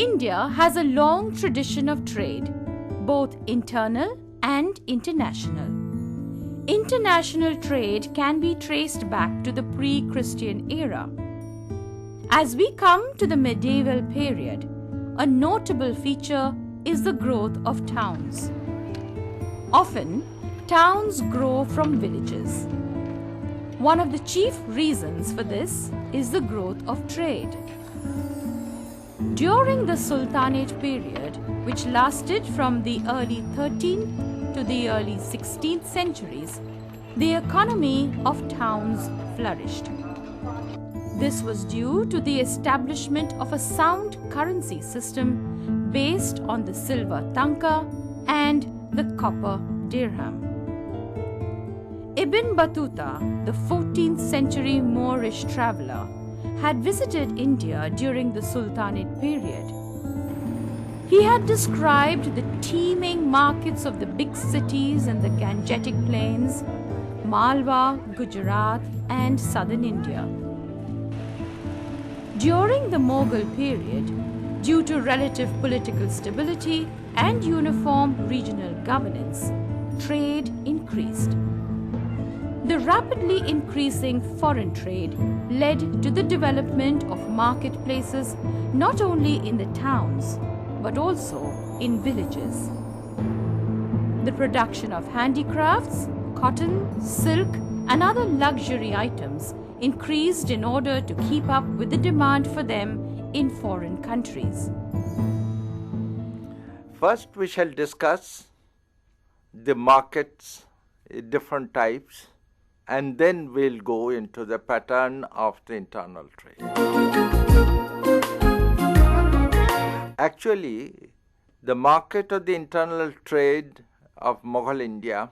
India has a long tradition of trade, both internal and international. International trade can be traced back to the pre-Christian era. As we come to the medieval period, a notable feature is the growth of towns. Often, towns grow from villages. One of the chief reasons for this is the growth of trade. During the Sultanate period, which lasted from the early 13th to the early 16th centuries, the economy of towns flourished. This was due to the establishment of a sound currency system based on the silver tanka and the copper dirham. Ibn Battuta, the 14th century Moorish traveller, had visited India during the Sultanate period. He had described the teeming markets of the big cities in the Gangetic plains, Malwa, Gujarat, and southern India. During the Mughal period, due to relative political stability and uniform regional governance, trade increased. The rapidly increasing foreign trade led to the development of marketplaces not only in the towns but also in villages. The production of handicrafts, cotton, silk, and other luxury items increased in order to keep up with the demand for them in foreign countries. First, we shall discuss the markets, different types, and then we'll go into the pattern of the internal trade. Actually, the market of the internal trade of Mughal India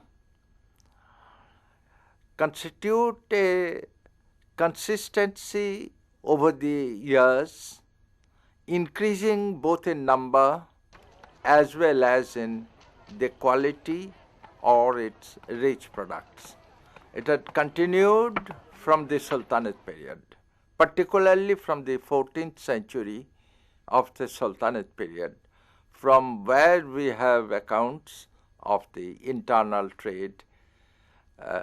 constitute a consistency over the years, increasing both in number as well as in the quality or its rich products. It had continued from the Sultanate period, particularly from the 14th century of the Sultanate period, from where we have accounts of the internal trade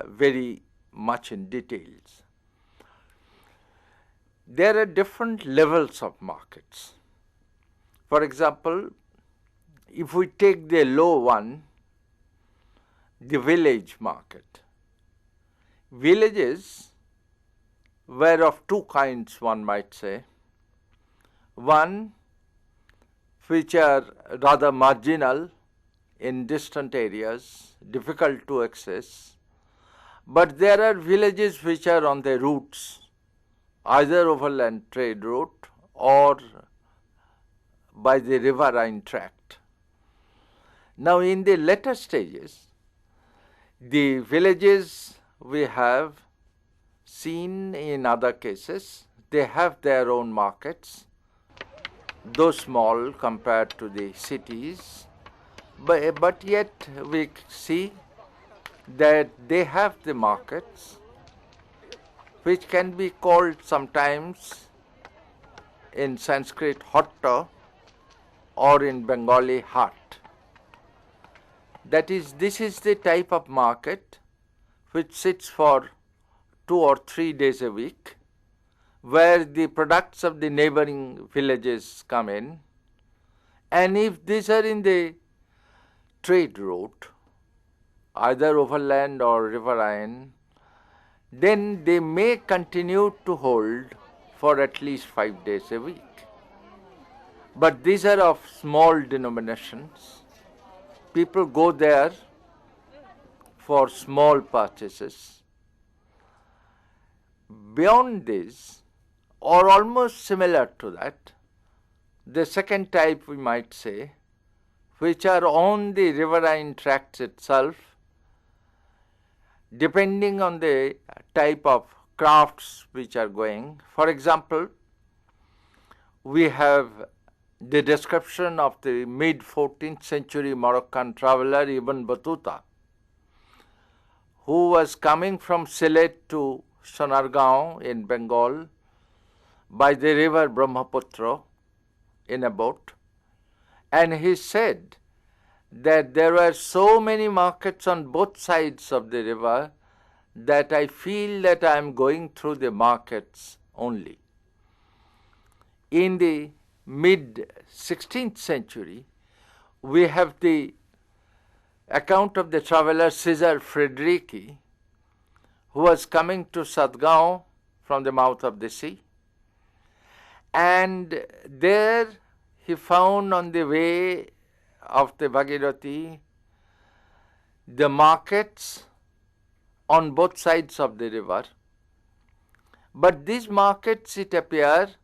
very much in details. There are different levels of markets. For example, if we take the low one, the village market. Villages were of two kinds, one might say. One, which are rather marginal in distant areas, difficult to access, but there are villages which are on the routes, either overland trade route or by the riverine tract. Now, in the later stages, the villages we have seen in other cases, they have their own markets, though small compared to the cities, but yet we see that they have the markets which can be called sometimes in Sanskrit hatta or in Bengali hat. That is, this is the type of market which sits for 2 or 3 days a week, where the products of the neighboring villages come in, and if these are in the trade route, either overland or riverine, then they may continue to hold for at least 5 days a week. But these are of small denominations. People go there for small purchases. Beyond this, or almost similar to that, the second type we might say, which are on the riverine tracts itself, depending on the type of crafts which are going. For example, we have the description of the mid-14th century Moroccan traveller Ibn Battuta, who was coming from Sylhet to Sonargaon in Bengal by the river Brahmaputra in a boat. And he said that there were so many markets on both sides of the river that I feel that I am going through the markets only. In the mid 16th century, we have the account of the traveler Caesar Frederici, who was coming to Sadgaon from the mouth of the sea. And there he found on the way of the Bhagirathi the markets on both sides of the river. But these markets, it appears,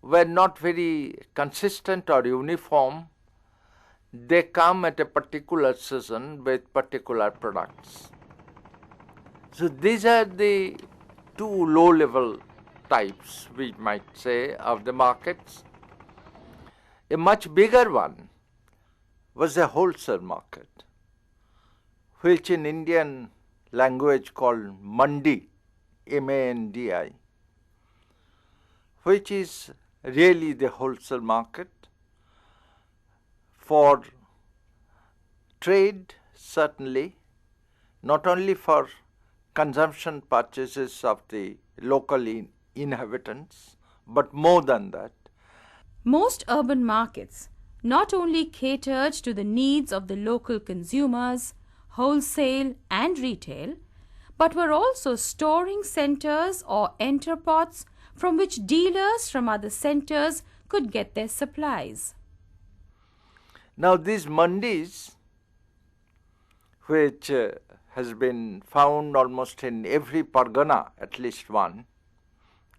were not very consistent or uniform. They come at a particular season with particular products. So these are the two low-level types, we might say, of the markets. A much bigger one was a wholesale market, which in Indian language called Mandi, M-A-N-D-I, which is really the wholesale market for trade, certainly, not only for consumption purchases of the local inhabitants, but more than that. Most urban markets not only catered to the needs of the local consumers, wholesale and retail, but were also storing centers or entrepots from which dealers from other centers could get their supplies. Now these mandis, which has been found almost in every pargana, at least one,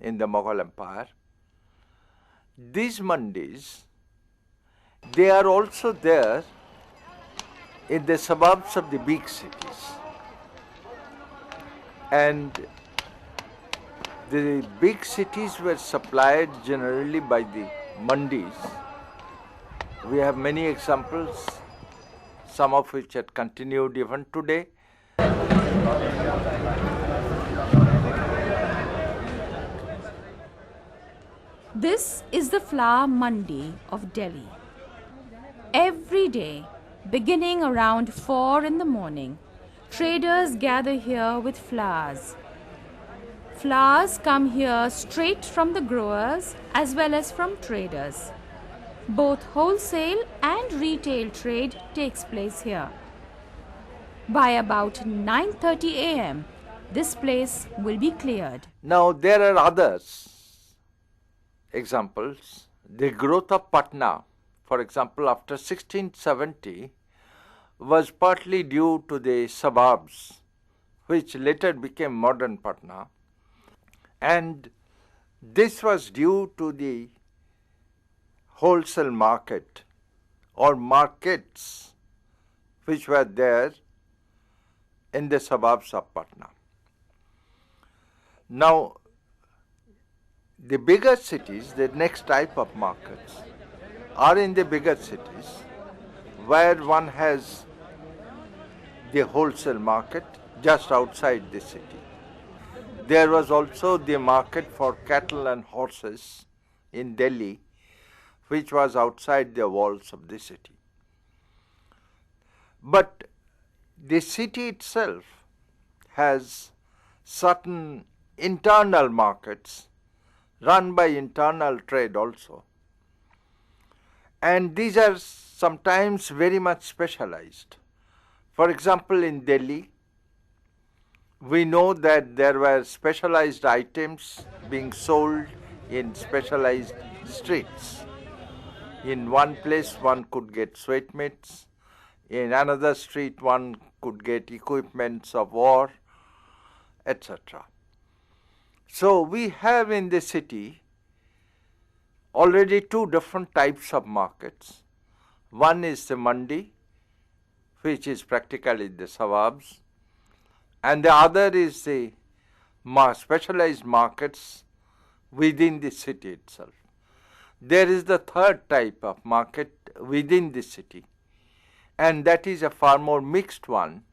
in the Mughal Empire, these mandis, they are also there in the suburbs of the big cities. And the big cities were supplied generally by the mandis. We have many examples, some of which have continued even today. This is the flower mandi of Delhi. Every day, beginning around 4 in the morning, traders gather here with flowers. Flowers come here straight from the growers as well as from traders. Both wholesale and retail trade takes place here. By about 9:30 a.m., this place will be cleared. Now there are others examples. The growth of Patna, for example, after 1670, was partly due to the suburbs, which later became modern Patna, and this was due to the wholesale market or markets which were there in the suburbs of Patna. Now, the bigger cities, the next type of markets, are in the bigger cities where one has the wholesale market just outside the city. There was also the market for cattle and horses in Delhi, which was outside the walls of the city. But the city itself has certain internal markets run by internal trade also. And these are sometimes very much specialized. For example, in Delhi, we know that there were specialized items being sold in specialized streets. In one place one could get sweetmeats, in another street one could get equipments of war, etc. So we have in the city already two different types of markets. One is the mandi, which is practically the suburbs, and the other is the specialized markets within the city itself. There is the third type of market within the city, and that is a far more mixed one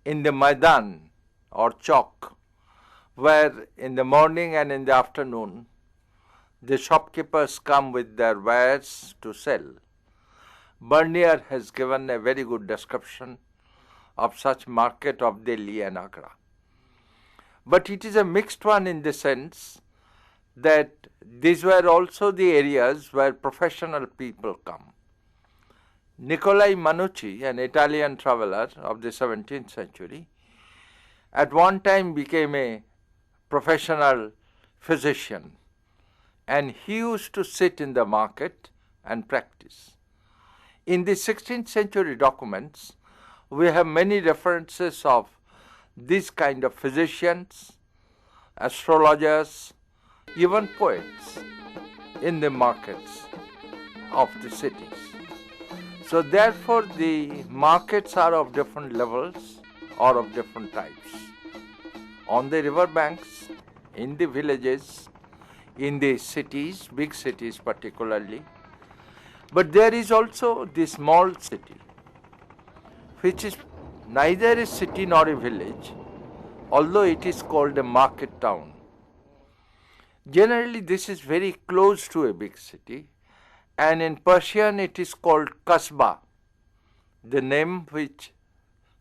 in the Maidan or Chowk, where in the morning and in the afternoon the shopkeepers come with their wares to sell. Bernier has given a very good description of such market of Delhi and Agra. But it is a mixed one in the sense that these were also the areas where professional people come. Nicolai Manucci, an Italian traveler of the 17th century, at one time became a professional physician, and he used to sit in the market and practice. In the 16th century documents, we have many references of these kind of physicians, astrologers, even poets in the markets of the cities. So therefore the markets are of different levels or of different types. On the river banks, in the villages, in the cities, big cities particularly, but there is also the small city, which is neither a city nor a village, although it is called a market town. Generally, this is very close to a big city, and in Persian it is called Kasbah, the name which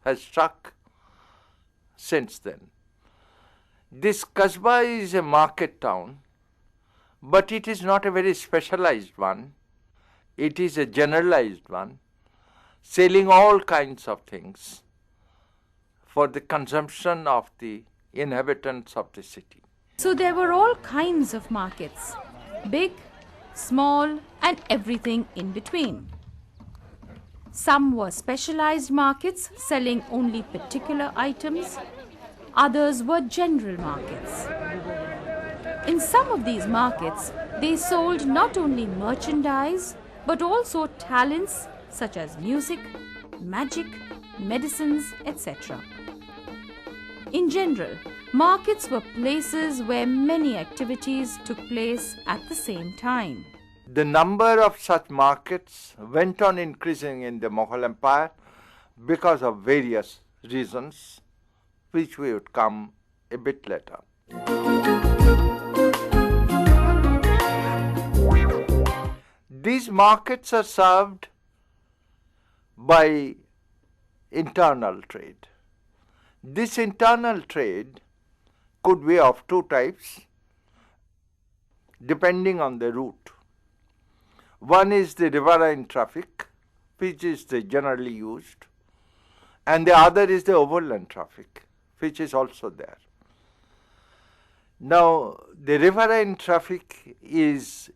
has stuck since then. This Kasbah is a market town, but it is not a very specialized one. It is a generalized one, selling all kinds of things for the consumption of the inhabitants of the city. So there were all kinds of markets, big, small, and everything in between. Some were specialized markets selling only particular items, others were general markets. In some of these markets, they sold not only merchandise but also talents such as music, magic, medicines, etc. In general, markets were places where many activities took place at the same time. The number of such markets went on increasing in the Mughal Empire because of various reasons, which we would come a bit later. These markets are served by internal trade. This internal trade could be of two types, depending on the route. One is the riverine traffic, which is the generally used, and the other is the overland traffic, which is also there. Now, the riverine traffic is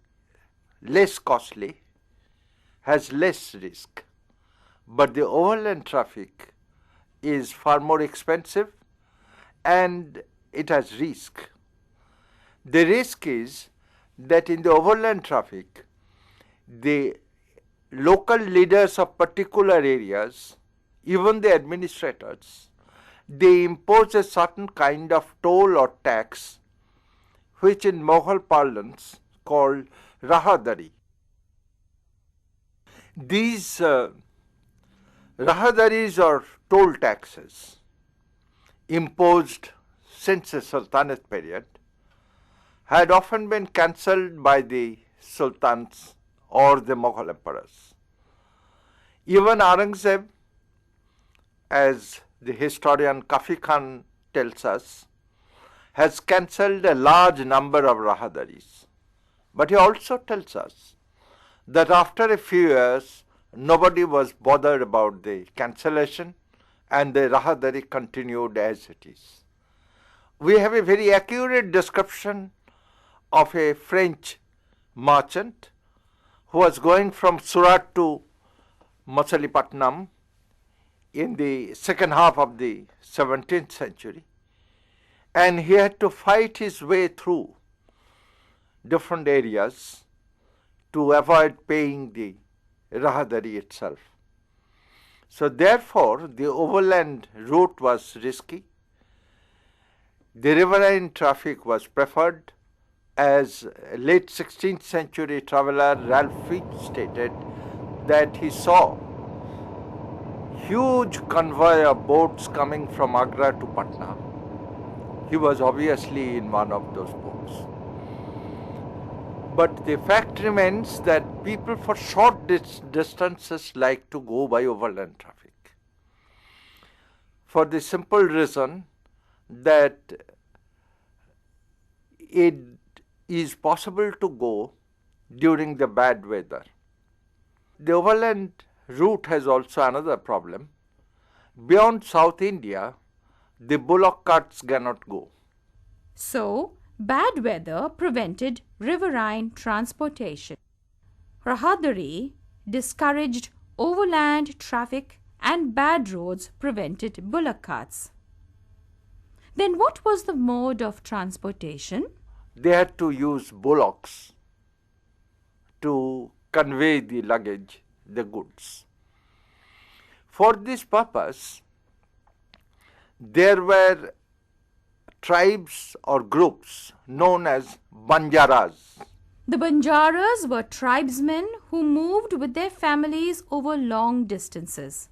less costly, has less risk, but the overland traffic is far more expensive and it has risk. The risk is that in the overland traffic, the local leaders of particular areas, even the administrators, they impose a certain kind of toll or tax, which in Mughal parlance called rahadari. These rahadaris or toll taxes imposed since the Sultanate period had often been cancelled by the sultans or the Mughal emperors. Even Aurangzeb, as the historian Kafi Khan tells us, has cancelled a large number of rahadaris. But he also tells us that after a few years, nobody was bothered about the cancellation and the rahadari continued as it is. We have a very accurate description of a French merchant who was going from Surat to Machilipatnam in the second half of the 17th century, and he had to fight his way through different areas to avoid paying the rahadari itself. So therefore, the overland route was risky. The riverine traffic was preferred, as late 16th century traveler Ralph Fitch stated that he saw huge convoy of boats coming from Agra to Patna. He was obviously in one of those boats. But the fact remains that people for short distances like to go by overland traffic, for the simple reason that it is possible to go during the bad weather. The overland route has also another problem. Beyond South India, the bullock carts cannot go. So, bad weather prevented riverine transportation. Rahadari discouraged overland traffic and bad roads prevented bullock carts. Then what was the mode of transportation? They had to use bullocks to convey the luggage, the goods. For this purpose, there were tribes or groups known as Banjaras. The Banjaras were tribesmen who moved with their families over long distances,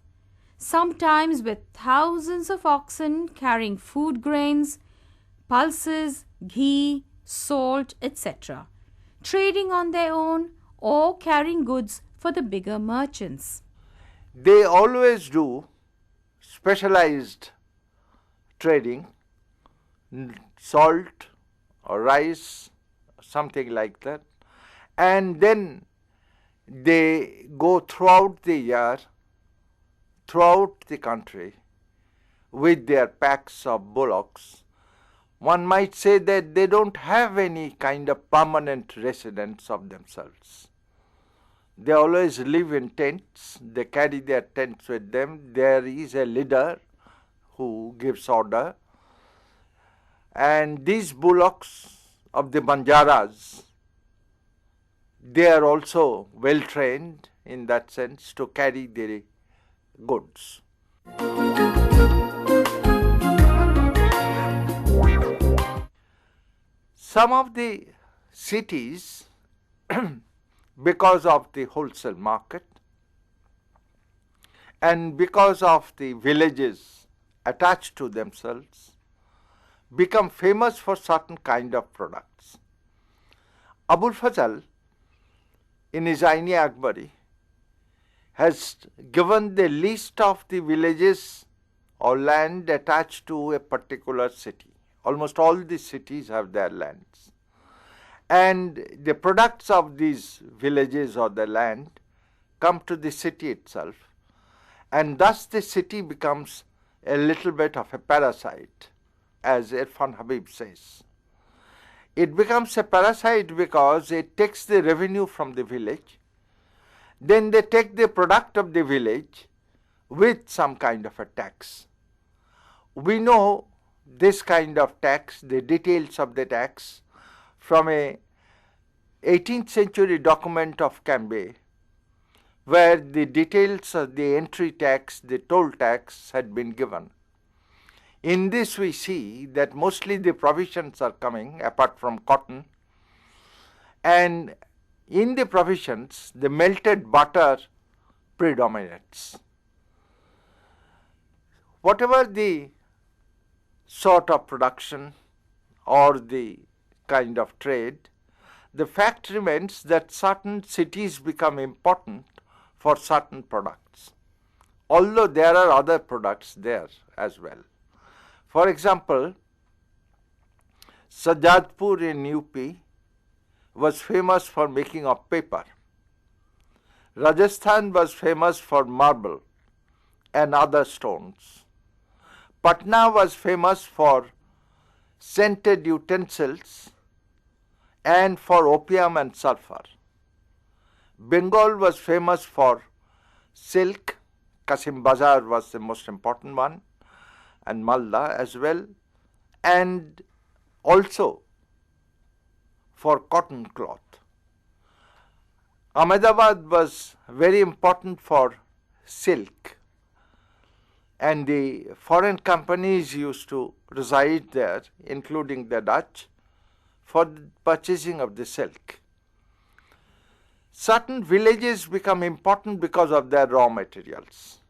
sometimes with thousands of oxen carrying food grains, pulses, ghee, salt, etc., trading on their own or carrying goods for the bigger merchants. They always do specialized trading, salt or rice, something like that, and then they go throughout the year, throughout the country with their packs of bullocks. One might say that they don't have any kind of permanent residence of themselves. They always live in tents, they carry their tents with them. There is a leader who gives order, and these bullocks of the Banjaras, they are also well trained in that sense to carry the goods. Some of the cities, because of the wholesale market and because of the villages attached to themselves, become famous for certain kind of products. Abul Fazl, in his Ain-e-Akbari, has given the list of the villages or land attached to a particular city. Almost all the cities have their lands. And the products of these villages or the land come to the city itself, and thus the city becomes a little bit of a parasite, as Irfan Habib says. It becomes a parasite because it takes the revenue from the village, then they take the product of the village with some kind of a tax. We know this kind of tax, the details of the tax, from a 18th century document of Cambay, where the details of the entry tax, the toll tax had been given. In this we see that mostly the provisions are coming apart from cotton, and in the provisions the melted butter predominates. Whatever the sort of production or the kind of trade, the fact remains that certain cities become important for certain products, although there are other products there as well. For example, Sajjadpur in UP was famous for making of paper. Rajasthan was famous for marble and other stones. Patna was famous for scented utensils and for opium and sulfur. Bengal was famous for silk. Kasim Bazar was the most important one, and Malda as well, and also for cotton cloth. Ahmedabad was very important for silk, and the foreign companies used to reside there, including the Dutch, for the purchasing of the silk. Certain villages become important because of their raw materials.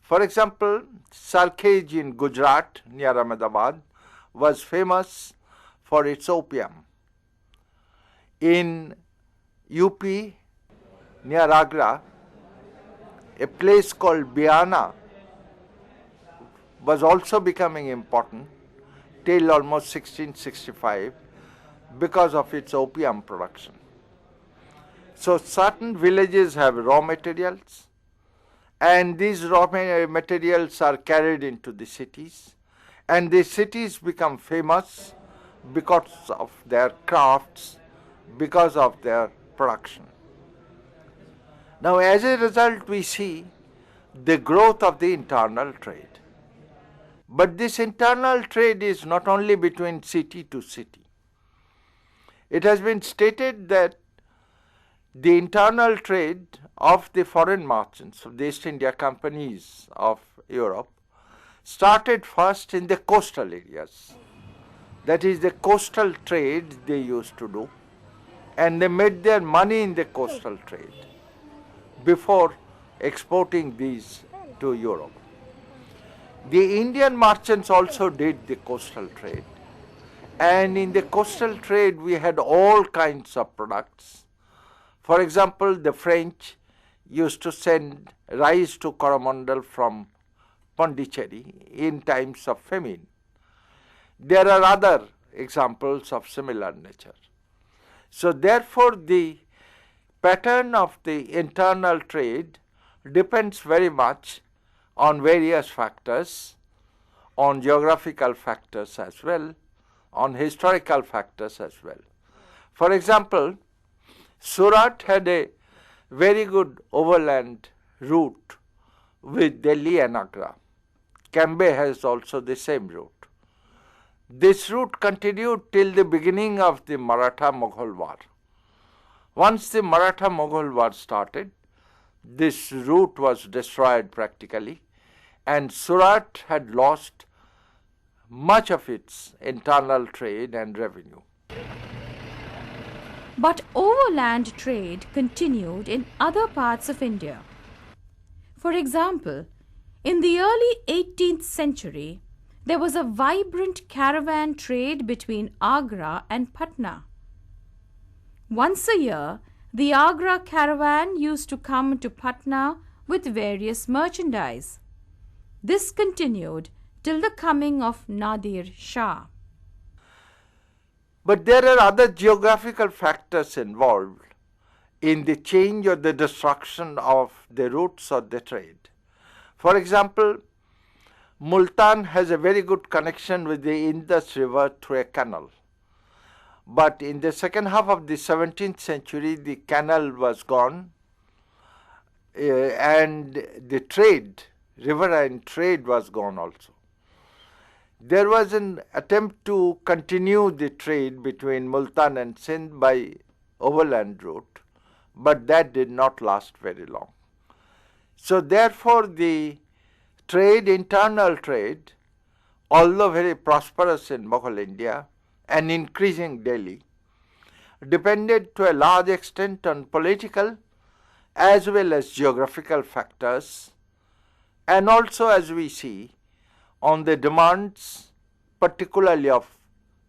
For example, Sarkhej in Gujarat near Ahmedabad was famous for its opium. In UP, near Agra, a place called Biana was also becoming important till almost 1665 because of its opium production. So certain villages have raw materials, and these raw materials are carried into the cities, and the cities become famous because of their crafts, because of their production. Now, as a result, we see the growth of the internal trade. But this internal trade is not only between city to city. It has been stated that the internal trade of the foreign merchants of the East India companies of Europe started first in the coastal areas. That is, the coastal trade they used to do, and they made their money in the coastal trade before exporting these to Europe. The Indian merchants also did the coastal trade, and in the coastal trade we had all kinds of products. For example, the French used to send rice to Coromandel from Pondicherry in times of famine. There are other examples of similar nature. So therefore, the pattern of the internal trade depends very much on various factors, on geographical factors as well, on historical factors as well. For example, Surat had a very good overland route with Delhi and Agra. Cambay has also the same route. This route continued till the beginning of the Maratha-Mughal war. Once the Maratha-Mughal war started, this route was destroyed practically, and Surat had lost much of its internal trade and revenue. But overland trade continued in other parts of India. For example, in the early 18th century, there was a vibrant caravan trade between Agra and Patna. Once a year, the Agra caravan used to come to Patna with various merchandise. This continued till the coming of Nadir Shah. But there are other geographical factors involved in the change or the destruction of the routes of the trade. For example, Multan has a very good connection with the Indus River through a canal. But in the second half of the 17th century, the canal was gone, and the trade, riverine trade, was gone also. There was an attempt to continue the trade between Multan and Sindh by overland route, but that did not last very long. So therefore, the trade, internal trade, although very prosperous in Mughal India and increasing daily, depended to a large extent on political as well as geographical factors, and also, as we see, on the demands particularly of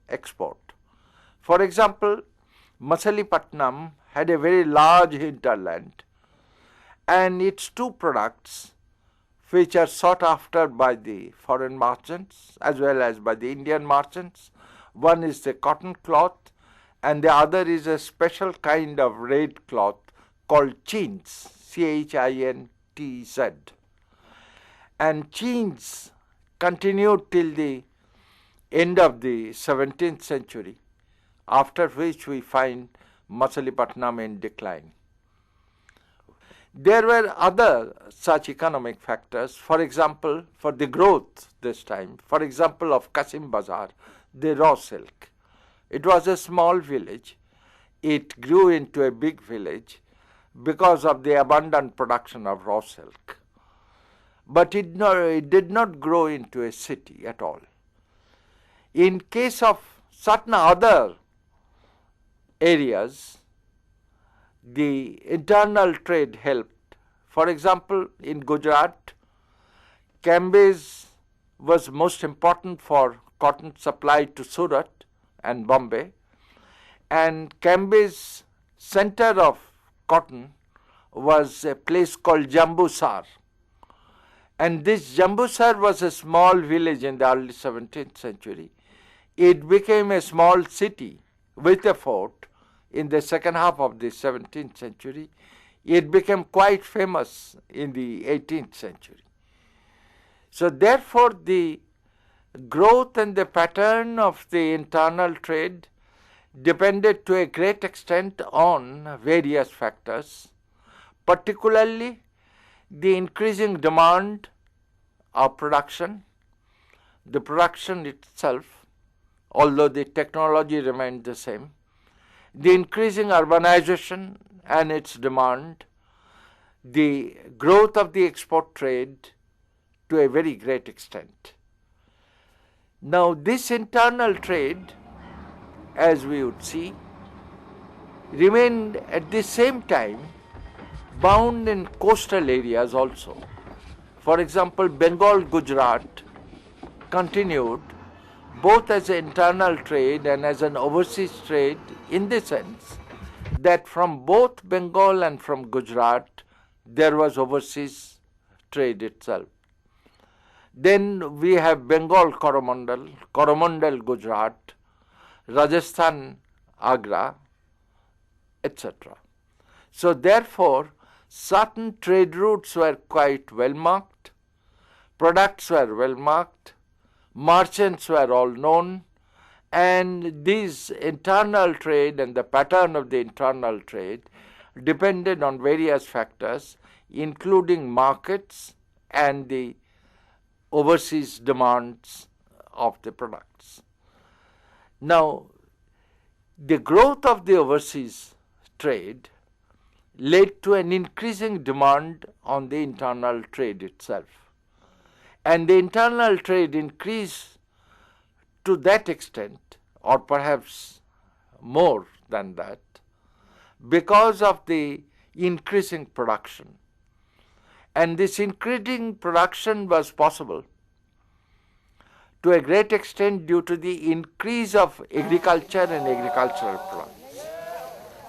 export. For example, Machilipatnam had a very large hinterland, and its two products, which are sought after by the foreign merchants as well as by the Indian merchants, one is the cotton cloth and the other is a special kind of red cloth called chintz, C-H-I-N-T-Z. And chintz continued till the end of the 17th century, after which we find Machilipatnam in decline. There were other such economic factors, for example, for the growth this time, for example, of Kasim Bazar, the raw silk. It was a small village. It grew into a big village because of the abundant production of raw silk. But it did not grow into a city at all. In case of certain other areas, the internal trade helped. For example, in Gujarat, Cambay's was most important for cotton supply to Surat and Bombay, And Camby's center of cotton was a place called Jambusar. And this Jambusar was a small village in the early 17th century. It became a small city with a fort in the second half of the 17th century. It became quite famous in the 18th century. So therefore, the growth and the pattern of the internal trade depended to a great extent on various factors, particularly the increasing demand of production, the production itself, although the technology remained the same, the increasing urbanization and its demand, the growth of the export trade to a very great extent. Now, this internal trade, as we would see, remained at the same time bound in coastal areas also. For example, Bengal, Gujarat continued both as an internal trade and as an overseas trade, in the sense that from both Bengal and from Gujarat there was overseas trade itself. Then we have Bengal Coromandel, Coromandel Gujarat, Rajasthan Agra, etc. So therefore, certain trade routes were quite well marked, products were well marked, merchants were all known, and this internal trade and the pattern of the internal trade depended on various factors, including markets and the overseas demands of the products. Now, the growth of the overseas trade led to an increasing demand on the internal trade itself. And the internal trade increased to that extent, or perhaps more than that, because of the increasing production. And this increasing production was possible to a great extent due to the increase of agriculture and agricultural products.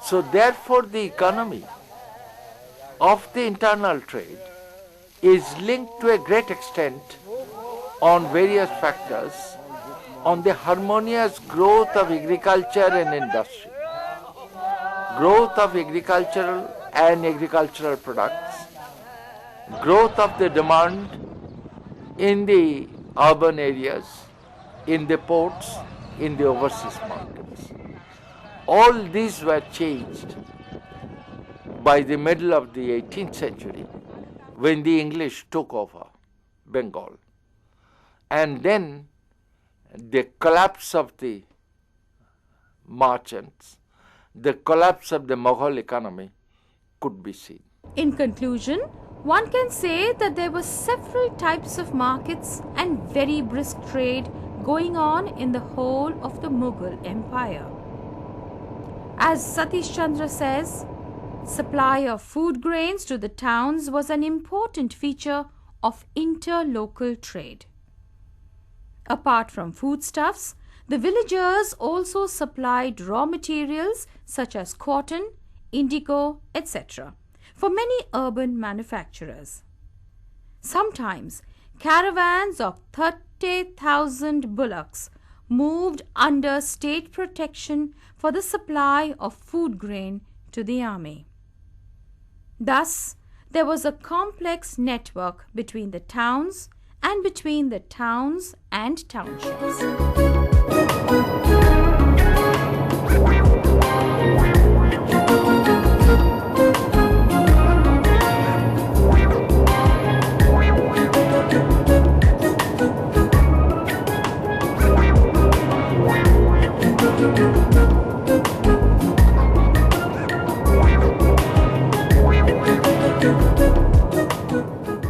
So therefore, the economy of the internal trade is linked to a great extent on various factors on the harmonious growth of agriculture and industry, growth of agricultural and agricultural products, growth of the demand in the urban areas, in the ports, in the overseas markets. All these were changed by the middle of the 18th century when the English took over Bengal. And then the collapse of the merchants, the collapse of the Mughal economy could be seen. In conclusion, one can say that there were several types of markets and very brisk trade going on in the whole of the Mughal Empire. As Satish Chandra says, supply of food grains to the towns was an important feature of interlocal trade. Apart from foodstuffs, the villagers also supplied raw materials such as cotton, indigo, etc. for many urban manufacturers. Sometimes caravans of 30,000 bullocks moved under state protection for the supply of food grain to the army. Thus, there was a complex network between the towns and between the towns and townships.